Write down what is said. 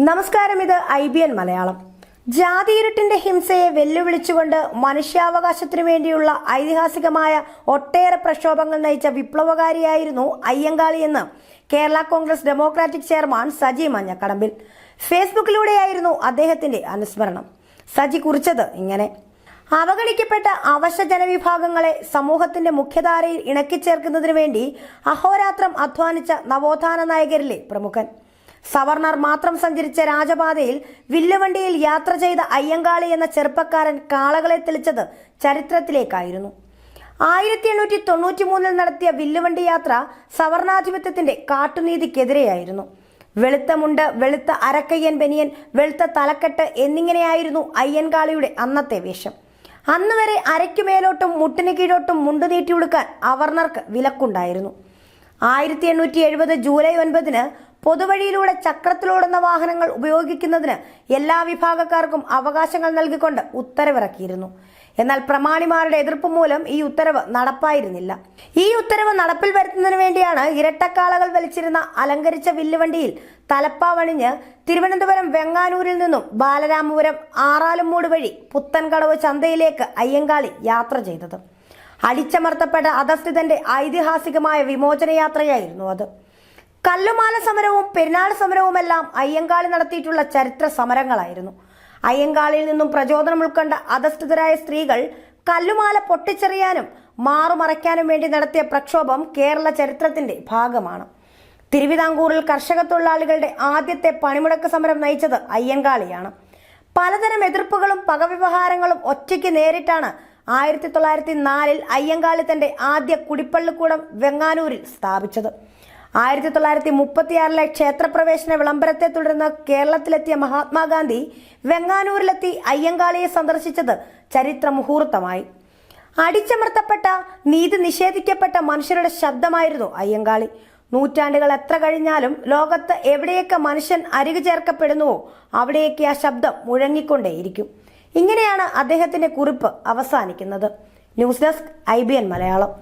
നമസ്കാരം, ഇത് IBN മലയാളം. ജാതിയിരുട്ടിന്റെ ഹിംസയെ വെല്ലുവിളിച്ചുകൊണ്ട് മനുഷ്യാവകാശത്തിനു വേണ്ടിയുള്ള ഐതിഹാസികമായ ഒട്ടേറെ പ്രക്ഷോഭങ്ങൾ നയിച്ച വിപ്ലവകാരിയായിരുന്നു അയ്യങ്കാളി എന്ന് കേരള കോൺഗ്രസ് ഡെമോക്രാറ്റിക് ചെയർമാൻ സജി മഞ്ഞക്കടമ്പിൽ. ഫേസ്ബുക്കിലൂടെയായിരുന്നു അദ്ദേഹത്തിന്റെ അനുസ്മരണം. സജി കുറിച്ചത് ഇങ്ങനെ: അവഗണിക്കപ്പെട്ട അവശ ജനവിഭാഗങ്ങളെ സമൂഹത്തിന്റെ മുഖ്യധാരയിൽ ഇണക്കിച്ചേർക്കുന്നതിനു വേണ്ടി അഹോരാത്രം അധ്വാനിച്ച നവോത്ഥാന നായകരിലെ പ്രമുഖൻ. സവർണർ മാത്രം സഞ്ചരിച്ച രാജപാതയിൽ വില്ലുവണ്ടിയിൽ യാത്ര ചെയ്ത അയ്യങ്കാളി എന്ന ചെറുപ്പക്കാരൻ കാളകളെ തെളിച്ചത് ചരിത്രത്തിലേക്കായിരുന്നു. 1893 നടത്തിയ വില്ലുവണ്ടി യാത്ര സവർണാധിപത്യത്തിന്റെ കാട്ടുനീതിക്കെതിരെയായിരുന്നു. വെളുത്ത മുണ്ട്, വെളുത്ത അരക്കയ്യൻ ബനിയൻ, വെളുത്ത തലക്കെട്ട് എന്നിങ്ങനെയായിരുന്നു അയ്യങ്കാളിയുടെ അന്നത്തെ വേഷം. അന്ന് വരെ അരയ്ക്കുമേലോട്ടും മുട്ടിന് കീഴോട്ടും മുണ്ടു നീട്ടി ഉടുക്കാൻ അവർണർക്ക് വിലക്കുണ്ടായിരുന്നു. 1870 ജൂലൈ 9 പൊതുവഴിയിലൂടെ ചക്രത്തിലോടുന്ന വാഹനങ്ങൾ ഉപയോഗിക്കുന്നതിന് എല്ലാ വിഭാഗക്കാർക്കും അവകാശങ്ങൾ നൽകിക്കൊണ്ട് ഉത്തരവിറക്കിയിരുന്നു. എന്നാൽ പ്രമാണിമാരുടെ എതിർപ്പ് മൂലം ഈ ഉത്തരവ് നടപ്പായിരുന്നില്ല. ഈ ഉത്തരവ് നടപ്പിൽ വരുത്തുന്നതിന് വേണ്ടിയാണ് ഇരട്ടക്കാളകൾ വലിച്ചിരുന്ന അലങ്കരിച്ച വില്ലുവണ്ടിയിൽ തലപ്പാവണിഞ്ഞ് തിരുവനന്തപുരം വെങ്ങാനൂരിൽ നിന്നും ബാലരാമപുരം ആറാലുംമൂട് വഴി പുത്തൻകടവ് ചന്തയിലേക്ക് അയ്യങ്കാളി യാത്ര ചെയ്തത്. അടിച്ചമർത്തപ്പെട്ട അധസ്ഥിതന്റെ ഐതിഹാസികമായ വിമോചനയാത്രയായിരുന്നു അത്. കല്ലുമാല സമരവും പെരുന്നാൾ സമരവുമെല്ലാം അയ്യങ്കാളി നടത്തിയിട്ടുള്ള ചരിത്ര സമരങ്ങളായിരുന്നു. അയ്യങ്കാളിയിൽ നിന്നും പ്രചോദനം ഉൾക്കൊണ്ട അധസ്ഥിതരായ സ്ത്രീകൾ കല്ലുമാല പൊട്ടിച്ചെറിയാനും മാറുമറയ്ക്കാനും വേണ്ടി നടത്തിയ പ്രക്ഷോഭം കേരള ചരിത്രത്തിന്റെ ഭാഗമാണ്. തിരുവിതാംകൂറിൽ കർഷക തൊഴിലാളികളുടെ ആദ്യത്തെ പണിമുടക്ക് സമരം നയിച്ചത് അയ്യങ്കാളിയാണ്. പലതരം എതിർപ്പുകളും പകവ്യവഹാരങ്ങളും ഒറ്റയ്ക്ക് നേരിട്ടാണ് 1904 അയ്യങ്കാളി തന്റെ ആദ്യ കുടിപ്പള്ളിക്കൂടം വെങ്ങാനൂരിൽ സ്ഥാപിച്ചത്. 1936 ക്ഷേത്രപ്രവേശന വിളംബരത്തെ തുടർന്ന് കേരളത്തിലെത്തിയ മഹാത്മാഗാന്ധി വെങ്ങാനൂരിലെത്തി അയ്യങ്കാളിയെ സന്ദർശിച്ചത് ചരിത്ര മുഹൂർത്തമായി. അടിച്ചമർത്തപ്പെട്ട, നീതി നിഷേധിക്കപ്പെട്ട മനുഷ്യരുടെ ശബ്ദമായിരുന്നു അയ്യങ്കാളി. നൂറ്റാണ്ടുകൾ എത്ര കഴിഞ്ഞാലും ലോകത്ത് എവിടെയൊക്കെ മനുഷ്യൻ അരികു ചേർക്കപ്പെടുന്നുവോ അവിടെയൊക്കെ ആ ശബ്ദം മുഴങ്ങിക്കൊണ്ടേയിരിക്കും. ഇങ്ങനെയാണ് അദ്ദേഹത്തിന്റെ കുറിപ്പ് അവസാനിക്കുന്നത്. News desk IBN Malayalam.